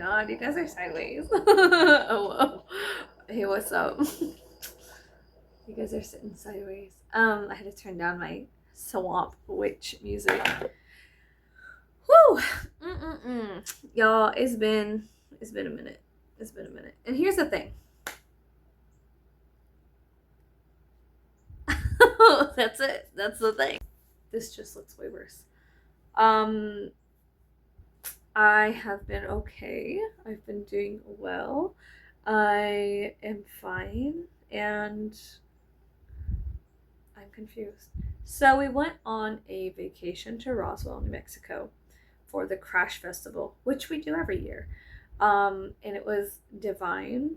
god, you guys are sideways. Oh, whoa. Hey, what's up? You guys are sitting sideways. I had to turn down my Swamp Witch music. Whew! Y'all, it's been a minute. It's been a minute. And here's the thing. That's it. That's the thing. This just looks way worse. I have been okay. I've been doing well. I am fine, and I'm confused. So we went on a vacation to Roswell, New Mexico for the Crash Festival, which we do every year. And it was divine,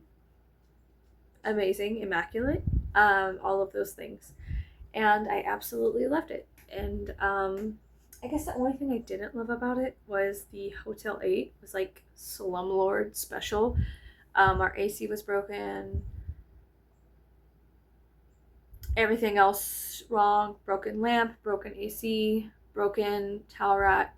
amazing, immaculate, all of those things. And I absolutely loved it. And I guess the only thing I didn't love about it was the Hotel 8 was like slumlord special. Our AC was broken. Everything else wrong. Broken lamp, broken AC, broken towel rack.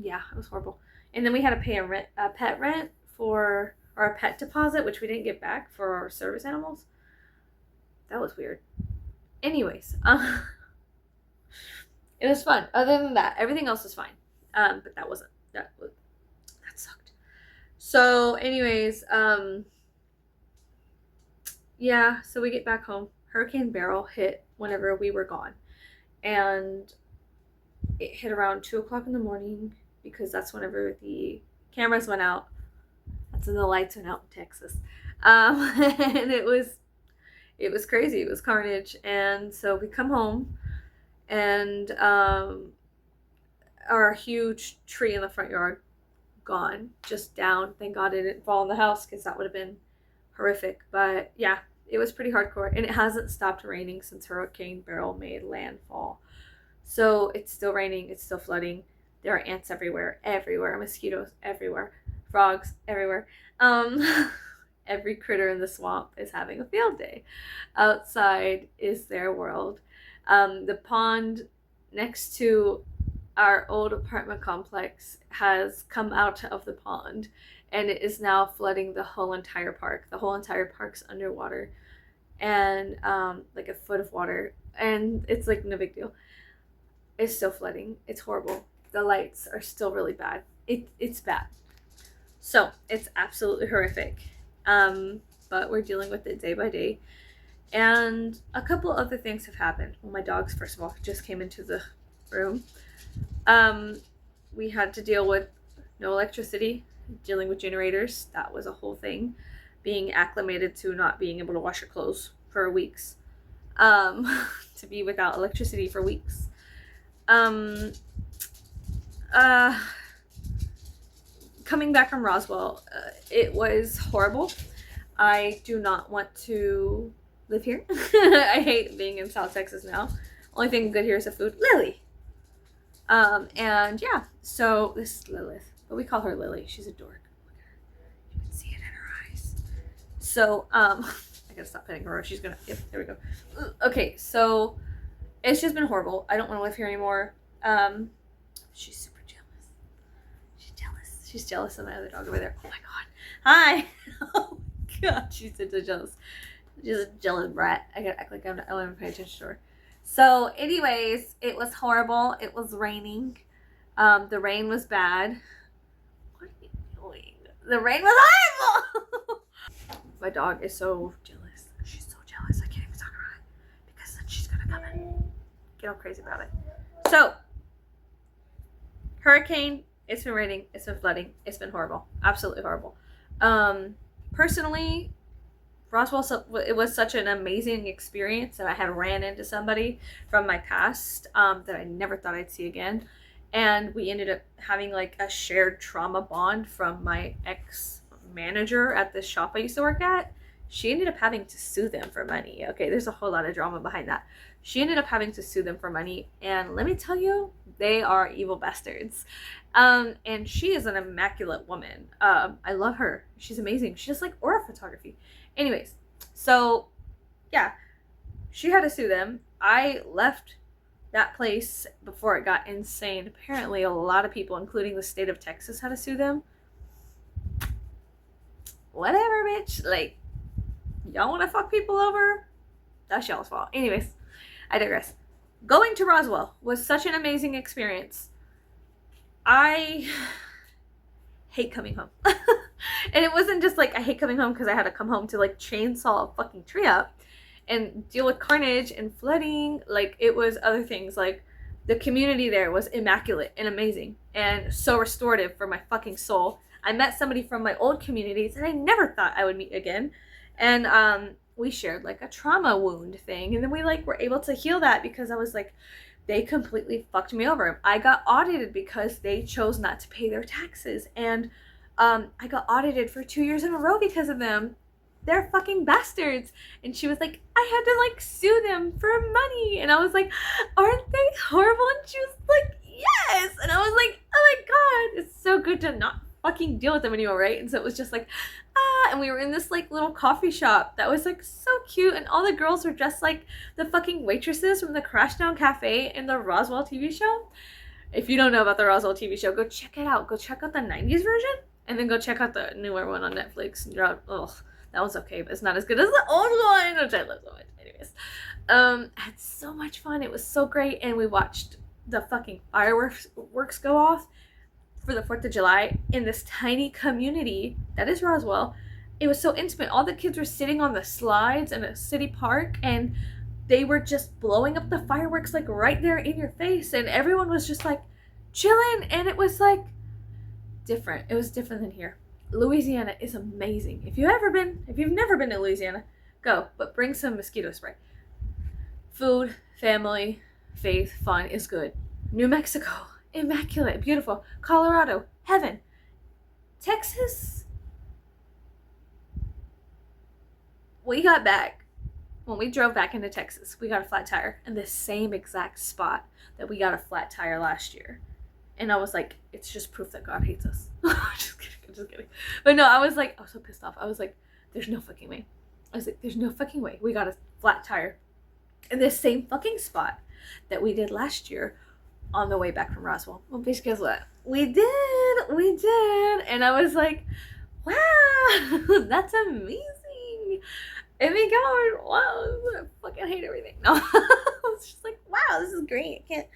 Yeah, it was horrible. And then we had to pay a pet rent for, or a pet deposit, which we didn't get back for our service animals. That was weird. Anyways, it was fun. Other than that, everything else was fine. But that sucked. So, anyways, yeah. So we get back home. Hurricane Beryl hit whenever we were gone, and it hit around 2:00 in the morning because that's whenever the cameras went out. That's when the lights went out in Texas, and it was crazy. It was carnage. And so we come home, and our huge tree in the front yard gone, just down. Thank God it didn't fall in the house because that would have been horrific. But yeah, it was pretty hardcore, and it hasn't stopped raining since Hurricane Beryl made landfall. So it's still raining, it's still flooding. There are ants everywhere, mosquitoes everywhere, frogs everywhere. Every critter in the swamp is having a field day. Outside is their world. The pond next to our old apartment complex has come out of the pond, and it is now flooding the whole entire park. The whole entire park's underwater, and like a foot of water, and it's like no big deal. It's still flooding. It's horrible. The lights are still really bad. It's bad. So it's absolutely horrific. But we're dealing with it day by day. And a couple other things have happened. Well, my dogs, first of all, just came into the room. We had to deal with no electricity, dealing with generators. That was a whole thing. Being acclimated to not being able to wash your clothes for weeks. To be without electricity for weeks. Coming back from Roswell, it was horrible. I do not want to live here. I hate being in South Texas now. Only thing good here is the food. Lily. And yeah, so this is Lilith, but we call her Lily. She's a dork. Look at her. You can see it in her eyes. So, I gotta stop petting her or she's gonna, yep, there we go. Okay, so it's just been horrible. I don't want to live here anymore. She's super jealous. She's jealous of my other dog over there. Oh my god. Hi. Oh god, she's so jealous. She's a jealous brat. I gotta act like I don't even pay attention to her. So, anyways, it was horrible. It was raining. The rain was bad. What are you doing? The rain was horrible. My dog is so jealous. She's so jealous. I can't even talk about it because then she's gonna come and get all crazy about it. So, hurricane. It's been raining. It's been flooding. It's been horrible. Absolutely horrible. Personally, Roswell, it was such an amazing experience that I had ran into somebody from my past that I never thought I'd see again. And we ended up having like a shared trauma bond from my ex-manager at the shop I used to work at. She ended up having to sue them for money. Okay, there's a whole lot of drama behind that. She ended up having to sue them for money. And let me tell you, they are evil bastards. And she is an immaculate woman. I love her. She's amazing. She does like aura photography. Anyways, so yeah, she had to sue them. I left that place, before it got insane, apparently a lot of people, including the state of Texas, had to sue them. Whatever, bitch. Like, y'all want to fuck people over? That's y'all's fault. Anyways, I digress. Going to Roswell was such an amazing experience. I hate coming home. And it wasn't just like I hate coming home because I had to come home to like chainsaw a fucking tree up and deal with carnage and flooding. Like, it was other things. Like, the community there was immaculate and amazing and so restorative for my fucking soul. I met somebody from my old communities that I never thought I would meet again. And we shared like a trauma wound thing. And then we like were able to heal that because I was like, they completely fucked me over. I got audited because they chose not to pay their taxes. And I got audited for 2 years in a row because of them. They're fucking bastards. And she was like, I had to like sue them for money. And I was like, aren't they horrible? And she was like, yes. And I was like, oh my God, it's so good to not fucking deal with them anymore, right? And so it was just like, and we were in this like little coffee shop that was like so cute, and all the girls were dressed like the fucking waitresses from the Crashdown Cafe in the Roswell TV show. If you don't know about the Roswell TV show, go check it out. Go check out the 90s version, and then go check out the newer one on Netflix. Ugh, that one's okay, but it's not as good as the old one, which I love so much. Anyways, I had so much fun. It was so great, and we watched the fucking fireworks go off for the 4th of July in this tiny community that is Roswell. It was so intimate. All the kids were sitting on the slides in a city park, and they were just blowing up the fireworks like right there in your face, and everyone was just like chilling, and it was like different. It was different than here. Louisiana is amazing. If you've never been to Louisiana, go, but bring some mosquito spray. Food, family, faith, fun is good. New Mexico, immaculate, beautiful. Colorado, heaven. Texas, we got back. When we drove back into Texas, we got a flat tire in the same exact spot that we got a flat tire last year. And I was like, it's just proof that God hates us. Just kidding. But no, I was so pissed off. I was like, there's no fucking way. I was like, there's no fucking way. We got a flat tire in the same fucking spot that we did last year on the way back from Roswell. Well, bitch, guess what? We did. And I was like, wow, that's amazing. And we going, wow, I fucking hate everything. No, I was just like, wow, this is great. I can't.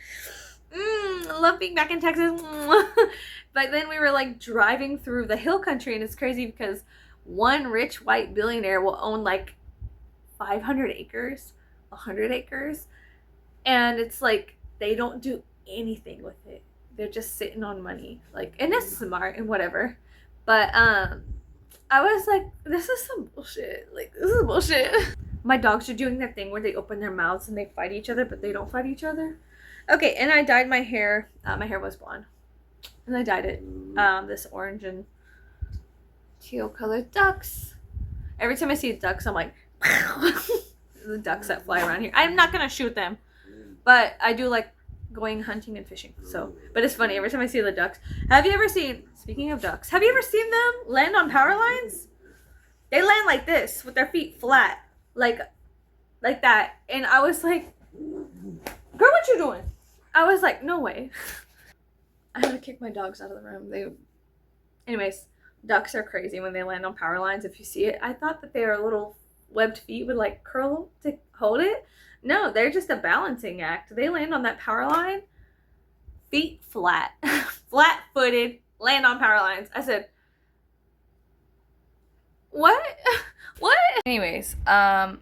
I love being back in Texas. But then we were like driving through the hill country, and it's crazy because one rich white billionaire will own like 500 acres, 100 acres, and it's like they don't do anything with it. They're just sitting on money, like, and it's smart and whatever. But I was like, this is some bullshit. Like, this is bullshit. My dogs are doing that thing where they open their mouths and they fight each other, but they don't fight each other. Okay, and I dyed my hair. My hair was blonde. And I dyed it this orange and teal colored ducks. Every time I see ducks, I'm like, the ducks that fly around here. I'm not going to shoot them. But I do like going hunting and fishing. So, but it's funny. Every time I see the ducks. Have you ever seen, speaking of ducks, have you ever seen them land on power lines? They land like this with their feet flat. Like that. And I was like, girl, what you doing? I was like, no way. I had to kick my dogs out of the room. Anyways, ducks are crazy when they land on power lines. If you see it, I thought that they were little webbed feet would like curl to hold it. No, they're just a balancing act. They land on that power line, feet flat, flat-footed, land on power lines. I said, what? What? Anyways, I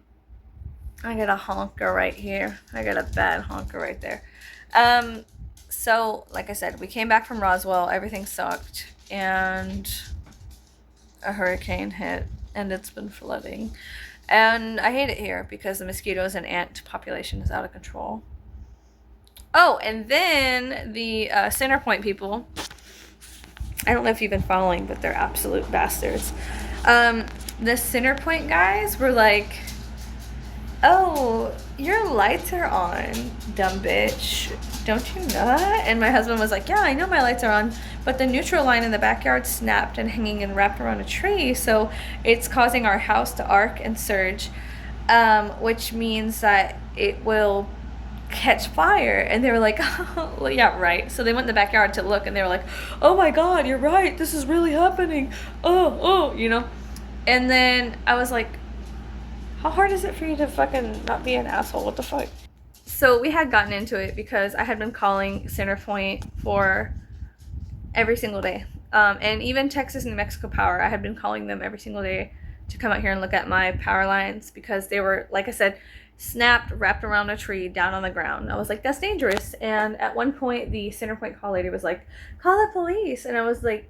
got a honker right here. I got a bad honker right there. So, like I said, we came back from Roswell. Everything sucked. And a hurricane hit. And it's been flooding. And I hate it here because the mosquitoes and ant population is out of control. Oh, and then the Centerpoint people. I don't know if you've been following, but they're absolute bastards. The Centerpoint guys were like, oh, your lights are on, dumb bitch. Don't you know that? And my husband was like, yeah, I know my lights are on, but the neutral line in the backyard snapped and hanging and wrapped around a tree, so it's causing our house to arc and surge, which means that it will catch fire. And they were like, oh, well, yeah, right. So they went in the backyard to look, and they were like, oh my God, you're right, this is really happening. Oh, you know. And then I was like, how hard is it for you to fucking not be an asshole? What the fuck? So we had gotten into it because I had been calling Centerpoint for every single day. And even Texas and New Mexico Power, I had been calling them every single day to come out here and look at my power lines because they were, like I said, snapped, wrapped around a tree, down on the ground. I was like, that's dangerous. And at one point, the Centerpoint call lady was like, call the police. And I was like,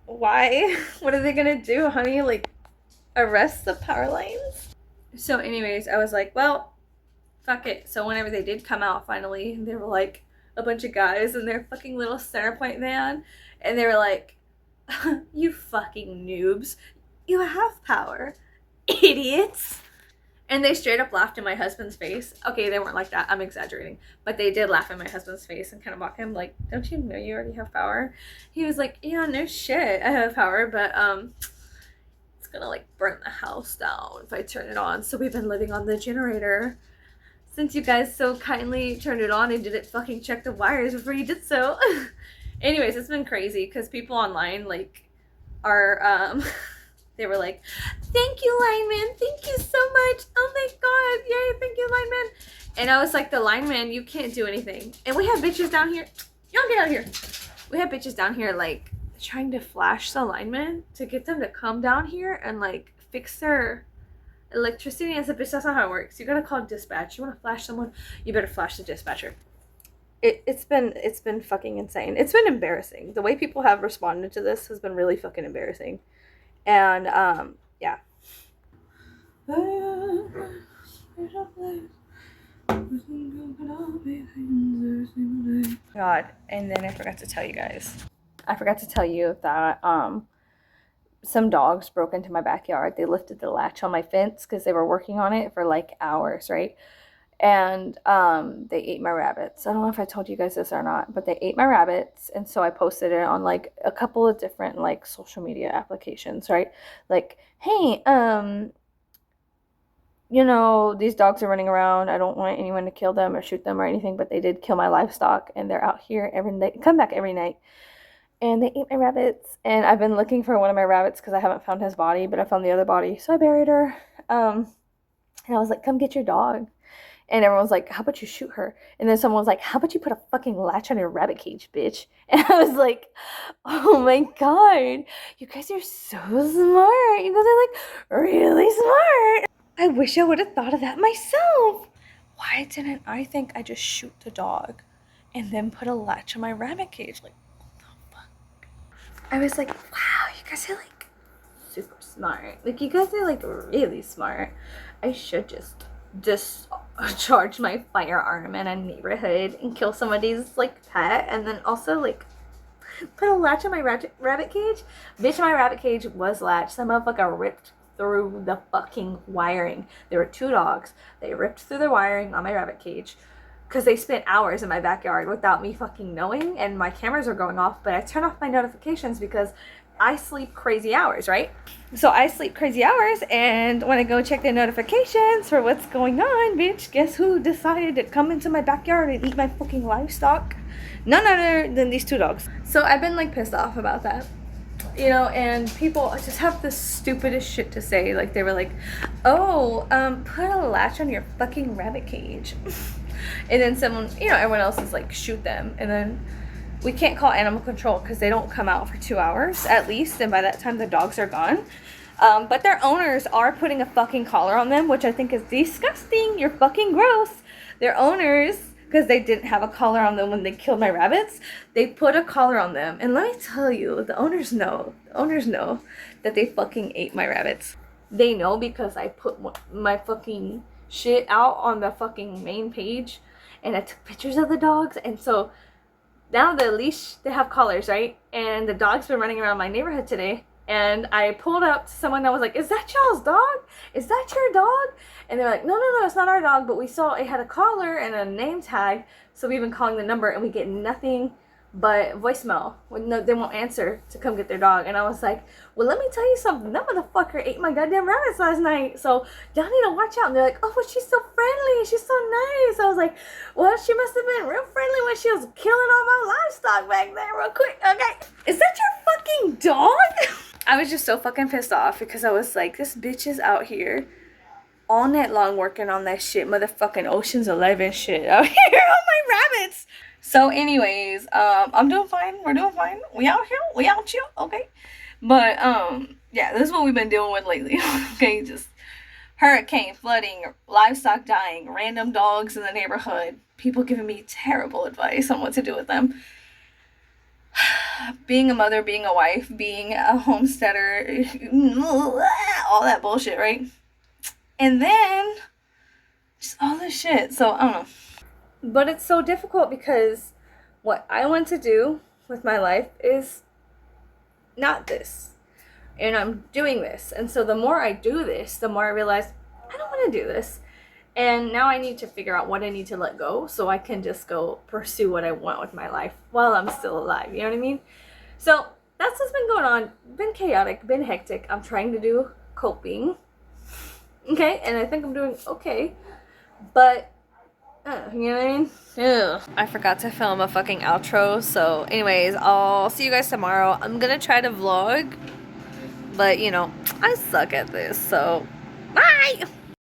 why? What are they gonna do, honey? Like, arrest the power lines? So anyways, I was like, well, fuck it. So whenever they did come out finally, they were like a bunch of guys in their fucking little Centerpoint van, and they were like, you fucking noobs, you have power, idiots. And they straight up laughed in my husband's face. Okay, they weren't like that, I'm exaggerating, but they did laugh in my husband's face and kind of mock him like, don't you know you already have power? He was like, yeah, no shit, I have power, but it's gonna like burn the house down if I turn it on. So we've been living on the generator since you guys so kindly turned it on and didn't fucking check the wires before you did so. Anyways, it's been crazy because people online like are they were like, thank you, lineman, thank you so much, oh my God, yay, thank you, lineman. And I was like, the lineman, you can't do anything. And we have bitches down here, y'all get out of here. We have bitches down here like trying to flash the linemen to get them to come down here and like fix their electricity. And I said, bitch, that's not how it works. You gotta call dispatch. You want to flash someone, you better flash the dispatcher. It's been fucking insane. It's been embarrassing. The way people have responded to this has been really fucking embarrassing. And yeah. God, and then I forgot to tell you guys. I forgot to tell you that some dogs broke into my backyard. They lifted the latch on my fence because they were working on it for like hours, right? And they ate my rabbits. I don't know if I told you guys this or not, but they ate my rabbits. And so I posted it on like a couple of different like social media applications, right? Like, hey, you know, these dogs are running around. I don't want anyone to kill them or shoot them or anything, but they did kill my livestock, and they're out here every night, come back every night. And they ate my rabbits, and I've been looking for one of my rabbits because I haven't found his body, but I found the other body, so I buried her. And I was like, come get your dog. And everyone's like, how about you shoot her? And then someone was like, how about you put a fucking latch on your rabbit cage, bitch? And I was like, oh my God, you guys are so smart. You guys are like really smart. I wish I would have thought of that myself. Why didn't I think I just shoot the dog and then put a latch on my rabbit cage? Like, what the fuck? I was like, wow, you guys are like super smart. Like, you guys are like really smart. I should just charge my firearm in a neighborhood and kill somebody's like pet, and then also like put a latch on my rabbit cage. Bitch, my rabbit cage was latched. Some motherfucker ripped through the fucking wiring. There were two dogs. They ripped through the wiring on my rabbit cage because they spent hours in my backyard without me fucking knowing, and my cameras are going off, but I turn off my notifications because I sleep crazy hours, right? So I sleep crazy hours, and when I go check the notifications for what's going on, bitch, guess who decided to come into my backyard and eat my fucking livestock? None other than these two dogs. So I've been like pissed off about that, you know, and people just have the stupidest shit to say. Like, they were like, oh, put a latch on your fucking rabbit cage. And then someone, you know, everyone else is like, shoot them. And then we can't call animal control because they don't come out for 2 hours at least, and by that time the dogs are gone. But their owners are putting a fucking collar on them, which I think is disgusting. You're fucking gross. Their owners, because they didn't have a collar on them when they killed my rabbits, they put a collar on them. And let me tell you, the owners know. The owners know that they fucking ate my rabbits. They know because I put my fucking shit out on the fucking main page, and I took pictures of the dogs, and so now the leash, they have collars, right? And the dog's been running around my neighborhood today. And I pulled up to someone that was like, is that y'all's dog? Is that your dog? And they're like, no, it's not our dog. But we saw it had a collar and a name tag. So we've been calling the number and we get nothing but voicemail when no, they won't answer to come get their dog. And I was like, well, let me tell you something, that motherfucker ate my goddamn rabbits last night, so y'all need to watch out. And they're like, oh, but she's so friendly, she's so nice. I was like, well, she must have been real friendly when she was killing all my livestock back there real quick. Okay, is that your fucking dog? I was just so fucking pissed off because I was like, this bitch is out here all night long working on that shit, motherfucking Ocean's 11 shit out here on my rabbits. So anyways, I'm doing fine. We're doing fine. We out here. We out here. Okay. But, yeah, this is what we've been dealing with lately. Okay. Just hurricane, flooding, livestock dying, random dogs in the neighborhood, people giving me terrible advice on what to do with them. Being a mother, being a wife, being a homesteader, all that bullshit, right? And then just all this shit. So, I don't know. But it's so difficult because what I want to do with my life is not this. And I'm doing this. And so the more I do this, the more I realize I don't want to do this. And now I need to figure out what I need to let go so I can just go pursue what I want with my life while I'm still alive. You know what I mean? So that's what's been going on. Been chaotic, been hectic. I'm trying to do coping. Okay, and I think I'm doing okay. But you know what I mean? Ugh. I forgot to film a fucking outro. So anyways, I'll see you guys tomorrow. I'm gonna try to vlog, but you know, I suck at this. So bye.